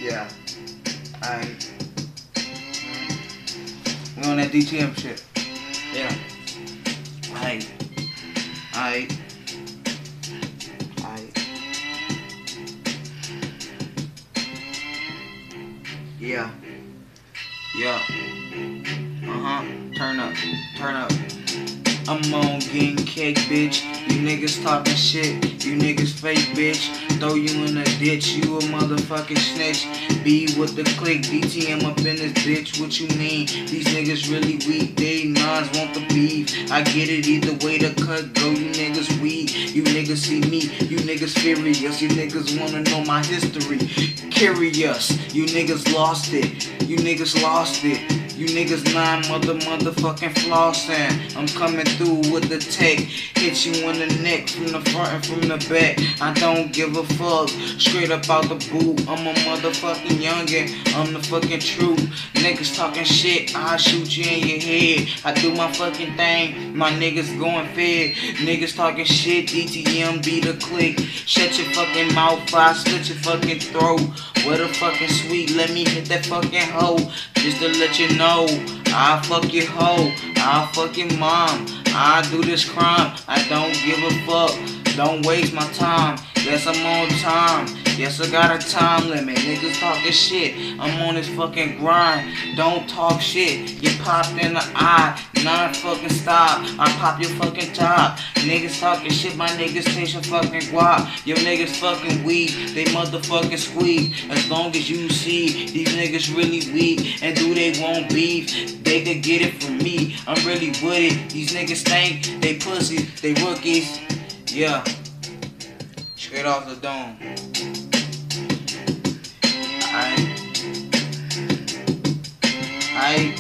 Yeah. Alright. We on that DTM shit. Yeah. Alright. Alright. Alright. Yeah. Yeah. Turn up. Turn up. I'm on getting cake, bitch. You niggas talking shit. You niggas fake, bitch. Throw you in a ditch. You a motherfucking snitch. Be with the click. DTM up in this bitch. What you mean? These niggas really weak. They nines want the beef. I get it either way the cut go. You niggas weak. You niggas see me. You niggas furious. You niggas wanna know my history. Curious. You niggas lost it. You niggas lost it. You niggas motherfucking flossing. I'm coming through with the tech. Hit you in the neck from the front and from the back. I don't give a fuck. Straight up out the boot. I'm a motherfucking youngin'. I'm the fucking truth. Niggas talking shit. I shoot you in your head. I do my fucking thing. My niggas going fed. Niggas talking shit. DTM be the click. Shut your fucking mouth. I slit your fucking throat. What a fucking sweet. Let me hit that fucking hoe. Just to let you know. I'll fuck your hoe. I'll fuck your mom. I do this crime. I don't give a fuck. Don't waste my time. Yes, I'm on time. Yes, I got a time limit. Niggas talking shit. I'm on this fucking grind. Don't talk shit. You popped in the eye. Not fucking stop. I pop your fucking top. Niggas talking shit. My niggas taste your fucking guap. Your niggas fucking weak. They motherfucking squeak. As long as you see these niggas really weak and do they want beef, they could get it from me. I'm really with it. These niggas think they pussies. They rookies. Yeah. Straight off the dome. Aight.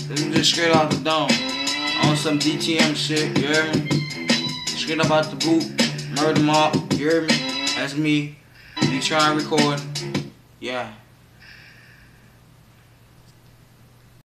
This is just straight off the dome. On some DTM shit, you hear me? Straight up out the boot. Murder mob, you hear me? That's me. You try and record. Yeah.